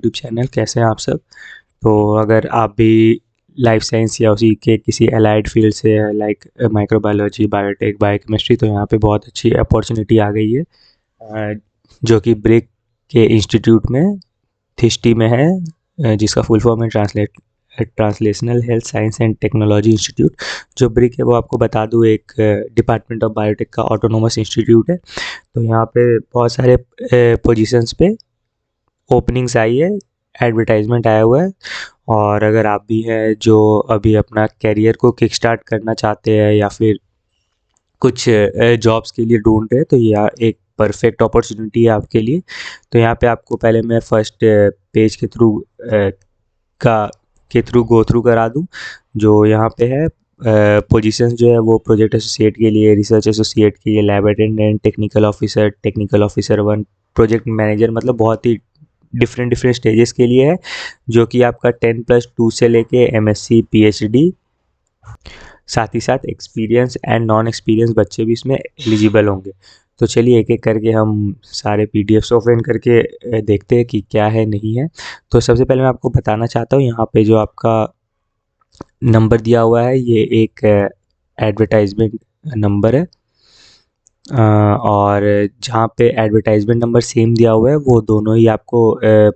YouTube channel. कैसे हैं आप सब? तो अगर आप भी लाइफ साइंस या उसी के किसी एलाइड फील्ड से हैं, लाइक माइक्रोबायोलॉजी, बायोटेक, बायोकेमिस्ट्री, तो यहाँ पे बहुत अच्छी अपॉर्चुनिटी आ गई है, जो कि ब्रिक के इंस्टीट्यूट में थिस्टी में है, जिसका फुल फॉर्म है translational health science and technology institute. जो ब्रिक है वो आपको बता दूँ, एक डिपार्टमेंट ऑफ बायोटेक का ऑटोनोमस इंस्टीट्यूट है। तो यहाँ पे बहुत सारे पोजीशंस पे ओपनिंग्स आई है, एडवर्टाइजमेंट आया हुआ है। और अगर आप भी हैं जो अभी अपना करियर को किक स्टार्ट करना चाहते हैं या फिर कुछ जॉब्स के लिए ढूंढ रहे हैं, तो यह एक परफेक्ट अपॉर्चुनिटी है आपके लिए। तो यहाँ पे आपको पहले मैं फर्स्ट पेज के थ्रू का के थ्रू गो थ्रू करा दूँ। जो यहाँ पे है पोजीशंस जो है वो प्रोजेक्ट एसोसिएट के लिए, रिसर्च एसोसिएट के लिए, lab attendant, technical officer one, project manager, मतलब बहुत ही डिफरेंट डिफरेंट स्टेजेस के लिए है। जो कि आपका 10+2 से लेके एमएससी, पीएचडी, साथ ही साथ एक्सपीरियंस एंड नॉन एक्सपीरियंस बच्चे भी इसमें एलिजिबल होंगे। तो चलिए एक एक करके हम सारे पीडीएफ्स ओपन करके देखते हैं कि क्या है नहीं है। तो सबसे पहले मैं आपको बताना चाहता हूँ, यहाँ पे जो आपका नंबर दिया हुआ है ये एक एडवर्टाइजमेंट नंबर है, और जहाँ पे एडवर्टाइजमेंट नंबर सेम दिया हुआ है वो दोनों ही आपको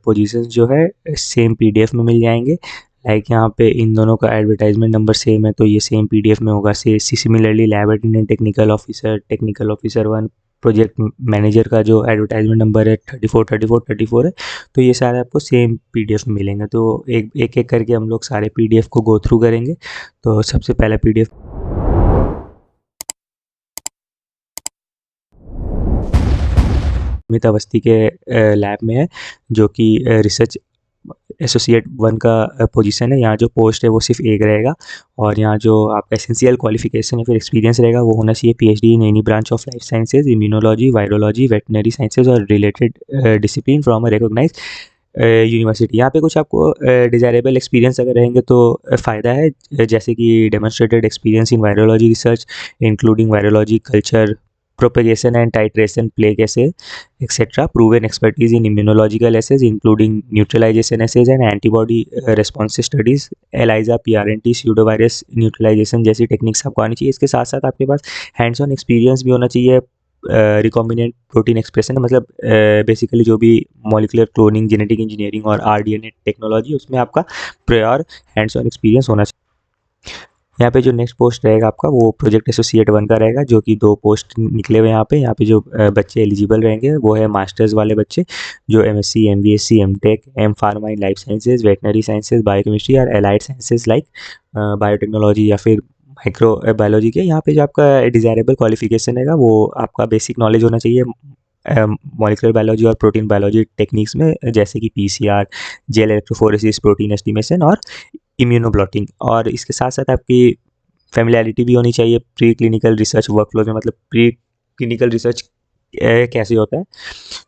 पोजीशंस जो है सेम पीडीएफ में मिल जाएंगे। लाइक यहाँ पे इन दोनों का एडवर्टाइजमेंट नंबर सेम है तो ये सेम पीडीएफ में होगा। Similarly lab attendant, technical officer one, project manager का जो एडवर्टाइजमेंट नंबर है 34 है, तो ये सारे आपको सेम पीडीएफ में मिलेंगे। तो एक एक करके हम लोग सारे पीडीएफ को गो थ्रू करेंगे। तो सबसे पहला पीडीएफ अमित अवस्थी के लैब में है, जो कि रिसर्च एसोसिएट वन का पोजीशन है। यहाँ जो पोस्ट है वो सिर्फ एक रहेगा, और यहाँ जो आपका एसेंशियल क्वालिफिकेशन या फिर एक्सपीरियंस रहेगा वो होना चाहिए PhD in any branch of life sciences, immunology, virology, veterinary sciences और related discipline from a recognise university. यहाँ पे कुछ आपको डिज़ायरेबल एक्सपीरियंस अगर रहेंगे तो फ़ायदा है, जैसे कि demonstrated experience in virology research including virology culture propagation and titration, plague assay, etc. Proven expertise in immunological assays, including neutralization assays and antibody response studies, ELISA, PRNT, pseudovirus neutralization जैसी techniques आपको आनी चाहिए। इसके साथ साथ आपके पास hands on experience भी होना चाहिए रिकॉम्बिनेंट प्रोटीन एक्सप्रेशन, मतलब बेसिकली जो भी मॉलिकुलर क्लोनिंग, जेनेटिक इंजीनियरिंग और आरडीएनए टेक्नोलॉजी, उसमें आपका प्रायर हैंड्स ऑन एक्सपीरियंस होना चाहिए। यहाँ पे जो नेक्स्ट पोस्ट रहेगा आपका वो प्रोजेक्ट एसोसिएट वन का रहेगा, जो कि 2 पोस्ट निकले हुए यहाँ पे जो बच्चे एलिजिबल रहेंगे वो है मास्टर्स वाले बच्चे, जो MSc, MBSc, MTech, M pharma in life sciences, veterinary sciences, biochemistry और एलाइड साइंसेज लाइक बायोटेक्नोलॉजी या फिर माइक्रो बायोलॉजी के। यहाँ पे जो आपका डिज़ायरेबल क्वालिफिकेशन रहेगा वो आपका बेसिक नॉलेज होना चाहिए मॉलिकुलर बायोलॉजी और प्रोटीन बायोलॉजी टेक्निक्स में, जैसे कि PCR, gel electrophoresis, protein estimation और इम्यूनोब्लॉटिंग। और इसके साथ साथ आपकी फेमिलियरिटी भी होनी चाहिए प्री क्लिनिकल रिसर्च वर्कफ्लो में, मतलब प्री क्लिनिकल रिसर्च कैसे होता है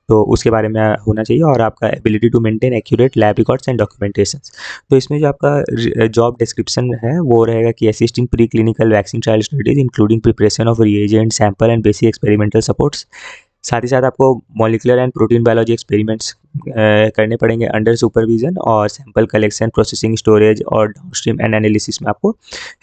तो उसके बारे में होना चाहिए, और आपका ability to maintain accurate lab records and documentation. तो इसमें जो आपका जॉब डिस्क्रिप्शन है वो रहेगा कि assisting pre clinical vaccine trial studies including preparation of reagent, sample and basic experimental supports. साथ ही साथ आपको molecular and protein biology experiments करने पड़ेंगे अंडर सुपरविजन, और सैंपल कलेक्शन, प्रोसेसिंग, स्टोरेज और डाउनस्ट्रीम एंड एनालिसिस में आपको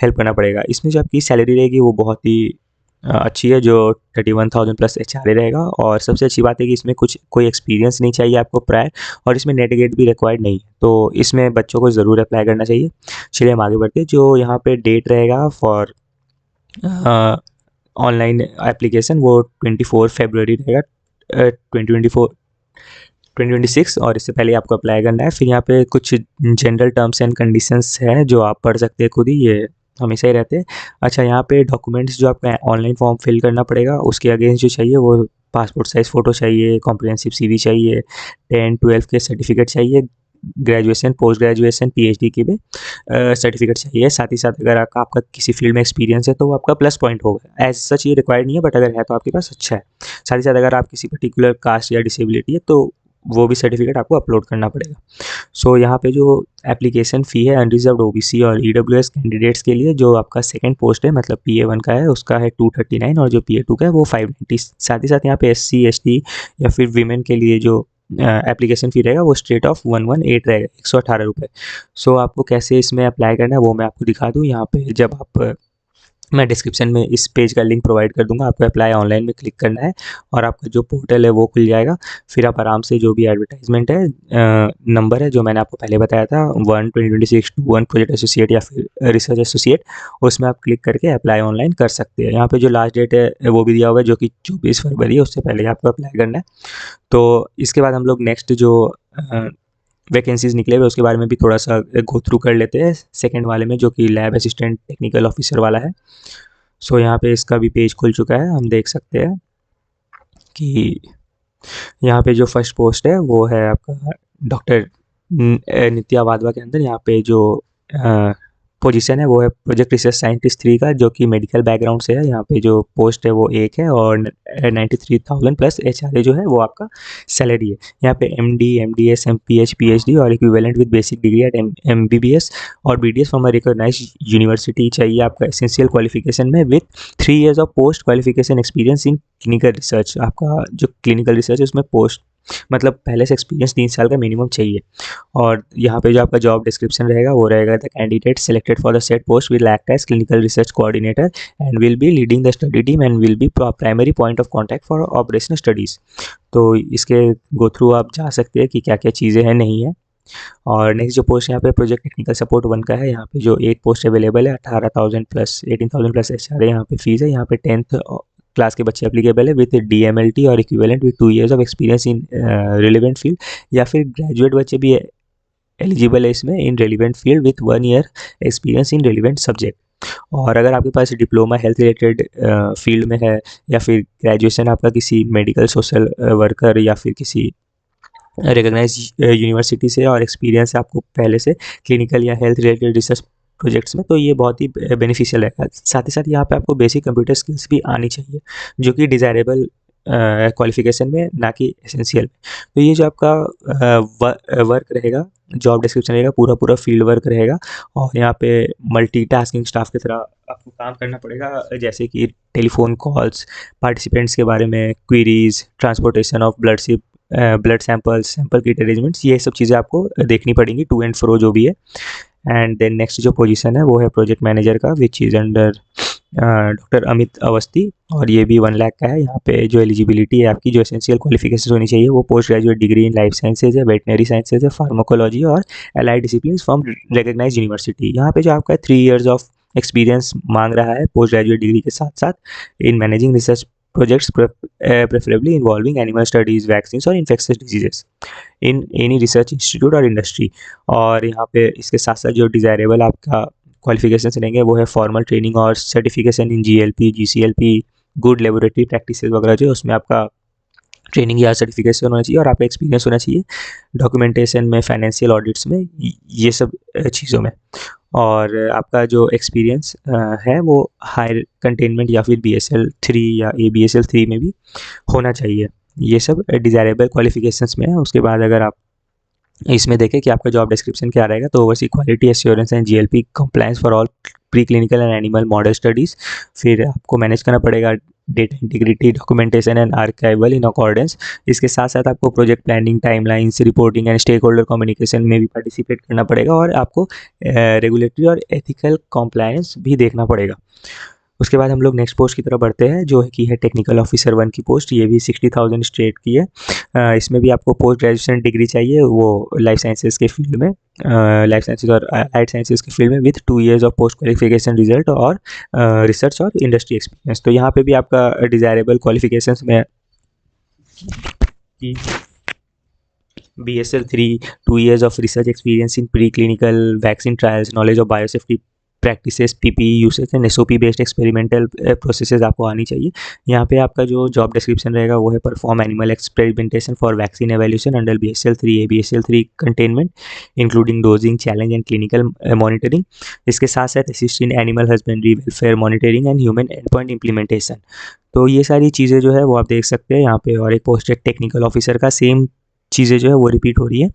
हेल्प करना पड़ेगा। इसमें जो आपकी सैलरी रहेगी वो बहुत ही अच्छी है, जो 31,000 प्लस एचआरए रहेगा। और सबसे अच्छी बात है कि इसमें कोई एक्सपीरियंस नहीं चाहिए आपको प्रायर, और इसमें नेट गेट भी रिक्वायर्ड नहीं है, तो इसमें बच्चों को ज़रूर अप्लाई करना चाहिए। चलिए हम आगे बढ़ते हैं। जो यहाँ पे डेट रहेगा फॉर ऑनलाइन एप्लीकेशन वो 24 फरवरी रहेगा 2026, और इससे पहले आपको अप्लाई करना है। फिर यहाँ पे कुछ जनरल टर्म्स एंड कंडीशंस हैं जो आप पढ़ सकते हैं खुद ही, ये हमेशा ही रहते हैं। अच्छा, यहाँ पे डॉक्यूमेंट्स जो आपका ऑनलाइन फॉर्म फिल करना पड़ेगा उसके अगेंस्ट जो चाहिए वो पासपोर्ट साइज़ फ़ोटो चाहिए, कॉम्प्रिहेंसिव सीवी चाहिए, 10-12 के सर्टिफिकेट चाहिए, ग्रेजुएशन, पोस्ट ग्रेजुएशन, पीएचडी की भी सर्टिफिकेट चाहिए। साथ ही साथ अगर आपका किसी फील्ड में एक्सपीरियंस है तो वो आपका प्लस पॉइंट होगा। एज सच ये रिक्वायर्ड नहीं है, बट अगर है तो आपके पास अच्छा है। साथ ही साथ अगर आप किसी पर्टिकुलर कास्ट या डिसेबिलिटी है तो वो भी सर्टिफिकेट आपको अपलोड करना पड़ेगा। सो यहाँ पे जो एप्लीकेशन फ़ी है अनरिजर्व्ड ओबीसी और ईडब्ल्यूएस कैंडिडेट्स के लिए, जो आपका सेकंड पोस्ट है मतलब पीए1 का है, उसका है 239, और जो पीए2 का है वो 590। साथ ही साथ यहाँ पे एससी, एसटी या फिर वीमेन के लिए जो एप्लीकेशन फ़ी रहेगा वो स्ट्रेट ऑफ 118 रहेगा, ₹118। सो आपको कैसे इसमें अप्लाई करना है वो मैं आपको दिखा दूँ यहाँ पे। जब आप मैं डिस्क्रिप्शन में इस पेज का लिंक प्रोवाइड कर दूँगा, आपको अप्लाई ऑनलाइन में क्लिक करना है और आपका जो पोर्टल है वो खुल जाएगा। फिर आप आराम से जो भी एडवर्टाइज़मेंट है नंबर है जो मैंने आपको पहले बताया था 1/2026/1 प्रोजेक्ट एसोसिएट या फिर रिसर्च एसोसिएट, उसमें आप क्लिक करके अप्लाई ऑनलाइन कर सकते हैं। यहाँ पे जो लास्ट डेट है वो भी दिया हुआ है जो कि 24 फरवरी है, उससे पहले आपको अप्लाई करना है। तो इसके बाद हम लोग नेक्स्ट जो वैकेंसीज़ निकले हुए उसके बारे में भी थोड़ा-सा गो थ्रू कर लेते हैं, सेकंड वाले में जो कि लैब असिस्टेंट टेक्निकल ऑफिसर वाला है। सो यहाँ पे इसका भी पेज खुल चुका है, हम देख सकते हैं कि यहाँ पे जो फर्स्ट पोस्ट है वो है आपका डॉक्टर नित्या वाधवा के अंदर। यहाँ पे जो पोजीशन है वो है प्रोजेक्ट रिसर्च साइंटिस्ट 3 का, जो कि मेडिकल बैकग्राउंड से है। यहाँ पे जो पोस्ट है वो एक है और 93,000 प्लस एचआरए जो है वो आपका सैलरी है। यहाँ पे एमडी, एमडीएस, एमपीएच, पीएचडी और equivalent with basic degree at MBBS और BDS from a recognised university चाहिए आपका एसेंशियल क्वालिफिकेशन में, with 3 years of post qualification experience in clinical research. आपका जो क्लिनिकल रिसर्च है उसमें पोस्ट मतलब पहले से एक्सपीरियंस 3 साल का मिनिमम चाहिए। और यहाँ पे जो आपका जॉब डिस्क्रिप्शन रहेगा वो रहेगा, the candidate selected for the set post will act as clinical research coordinator and will be leading the study team and will be primary point of contact for operational studies. तो इसके go through आप जा सकते हैं कि क्या क्या चीज़ें हैं नहीं है। और नेक्स्ट जो पोस्ट यहाँ पे प्रोजेक्ट टेक्निकल सपोर्ट 1 का है, यहाँ पे जो 8 पोस्ट अवेलेबल है, 18,000 प्लस 18,000 प्लस एचआरए यहाँ पे फीस है। यहाँ पे 10th क्लास के बच्चे एप्लीकेबल है विथ डीएमएलटी और equivalent with 2 years of experience in relevant field, या फिर ग्रेजुएट बच्चे भी एलिजिबल है इसमें in relevant field with 1 year experience in relevant subject. और अगर आपके पास डिप्लोमा हेल्थ रिलेटेड फील्ड में है या फिर ग्रेजुएशन आपका किसी मेडिकल सोशल वर्कर या फिर किसी रिकॉग्नाइज यूनिवर्सिटी से और एक्सपीरियंस है आपको पहले से क्लिनिकल या हेल्थ रिलेटेड रिसर्च प्रोजेक्ट्स में, तो ये बहुत ही बेनिफिशियल है। साथ ही साथ यहाँ पे आपको बेसिक कंप्यूटर स्किल्स भी आनी चाहिए जो कि डिज़ायरेबल क्वालिफिकेशन में, ना कि एसेंशियल। तो ये जो आपका वर्क रहेगा, जॉब डिस्क्रिप्शन रहेगा, पूरा पूरा फील्ड वर्क रहेगा और यहाँ पे मल्टीटास्किंग स्टाफ की तरह आपको काम करना पड़ेगा, जैसे कि टेलीफोन कॉल्स, पार्टिसिपेंट्स के बारे में queries, transportation of blood samples, sample kit arrangements, ये सब चीज़ें आपको देखनी पड़ेंगी टू एंड फ्रो जो भी है। एंड देन नेक्स्ट जो पोजीशन है वो है प्रोजेक्ट मैनेजर का, which is under doctor Amit Awasthi और ये भी 1 लाख का है। यहाँ पे जो एलिजिबिलिटी है आपकी, जो एसेंशियल क्वालिफिकेशन होनी चाहिए वो post graduate degree in life sciences है, वेटनरी साइंसेज है, फार्माकोलॉजी और allied discipline from recognised university. यहाँ पे जो आपका 3 ईयर्स ऑफ एक्सपीरियंस मांग रहा है पोस्ट ग्रेजुएट डिग्री के साथ साथ in managing research projects preferably involving animal studies, vaccines और infectious diseases in any research institute और industry। और यहाँ पे इसके साथ साथ जो डिज़ायरेबल आपका क्वालिफिकेशन रहेंगे वो है फॉर्मल ट्रेनिंग और certification in GLP, GCLP, good laboratory practices वगैरह, जो उसमें आपका ट्रेनिंग या सर्टिफिकेशन होना चाहिए और आपका एक्सपीरियंस होना चाहिए डॉक्यूमेंटेशन में, फाइनेंशियल ऑडिट्स में, ये सब चीज़ों में। और आपका जो एक्सपीरियंस है वो हायर कंटेनमेंट या फिर BSL 3 या ABSL 3 में भी होना चाहिए। ये सब डिज़ायरेबल क्वालिफिकेशंस में है। उसके बाद अगर आप इसमें देखें कि आपका जॉब डिस्क्रिप्शन क्या रहेगा, तो oversee quality assurance and GLP compliance for all pre clinical and animal model studies. फिर आपको मैनेज करना पड़ेगा data integrity, documentation and archival in accordance. इसके साथ साथ आपको project planning, timelines, reporting and stake holder communication में भी पार्टिसिपेट करना पड़ेगा और आपको रेगुलेटरी और एथिकल कॉम्प्लायंस भी देखना पड़ेगा। उसके बाद हम लोग नेक्स्ट पोस्ट की तरफ बढ़ते हैं जो कि है टेक्निकल ऑफिसर 1 की पोस्ट। ये भी 60,000 स्ट्रेट की है। इसमें भी आपको पोस्ट ग्रेजुएशन डिग्री चाहिए, वो लाइफ साइंसेज के फील्ड में, लाइफ साइंसेज और एलाइड साइंसेज के फील्ड में, with 2 years of post qualification result और रिसर्च और इंडस्ट्री एक्सपीरियंस। तो यहाँ पे भी आपका डिज़ायरेबल क्वालिफिकेशंस में BSL 3, 2 years of research experience in preclinical vaccine trials, knowledge of biosafety practices, PPE usage and SOP based experimental processes आपको आनी चाहिए। यहाँ पे आपका जो जॉब डिस्क्रिप्शन रहेगा वो है perform animal experimentation for vaccine evaluation under BSL 3 ABSL 3 containment including dosing, challenge and clinical monitoring. इसके साथ साथ assist in animal husbandry, welfare monitoring and human and point implementation. तो ये सारी चीज़ें जो है वो आप देख सकते हैं यहाँ पे। और एक पोस्ट टेक्निकल ऑफिसर का सेम चीज़ें जो है वो रिपीट हो रही है।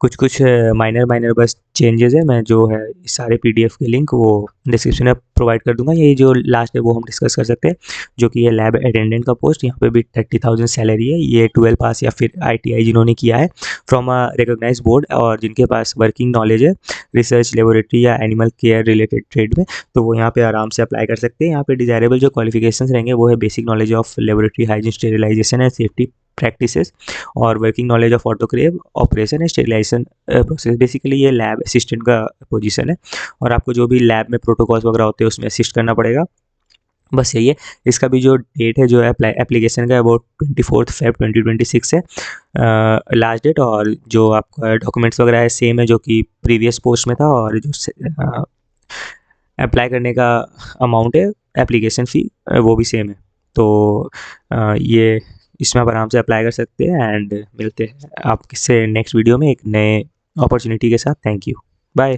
कुछ माइनर माइनर बस चेंजेस है, मैं जो है इस सारे पीडीएफ के लिंक वो डिस्क्रिप्शन में प्रोवाइड कर दूंगा। ये जो लास्ट है वो हम डिस्कस कर सकते हैं, जो कि ये लैब अटेंडेंट का पोस्ट, यहाँ पे भी 30,000 सैलरी है। ये 12 पास या फिर आईटीआई जिन्होंने किया है फ्रॉम अ रिकॉग्नाइज बोर्ड, और जिनके पास वर्किंग नॉलेज है रिसर्च लेबोरेटरी या एनिमल केयर रिलेटेड ट्रेड में, तो वो यहाँ पे आराम से अप्लाई कर सकते हैं। यहाँ पे डिजायरेबल जो क्वालिफिकेशंस रहेंगे वो है basic knowledge of laboratory hygiene, sterilisation and safety practices, और working knowledge of autoclave operation and sterilisation process. Basically ये लैब असिस्टेंट का पोजीशन है, और आपको जो भी लैब में प्रोटोकॉल्स वगैरह होते हैं उसमें असिस्ट करना पड़ेगा। बस यही है। इसका भी जो डेट है जो एप्लीकेशन का है वो 24 Feb 2026 है लास्ट डेट, और जो आपका डॉक्यूमेंट्स वगैरह है सेम है जो कि प्रीवियस पोस्ट में था, और जो अप्लाई करने का अमाउंट है एप्लीकेशन फ़ी वो भी सेम है। तो ये इसमें आप आराम से अप्लाई कर सकते हैं, एंड मिलते हैं आप किससे नेक्स्ट वीडियो में एक नए अपॉर्चुनिटी के साथ। Thank you, bye.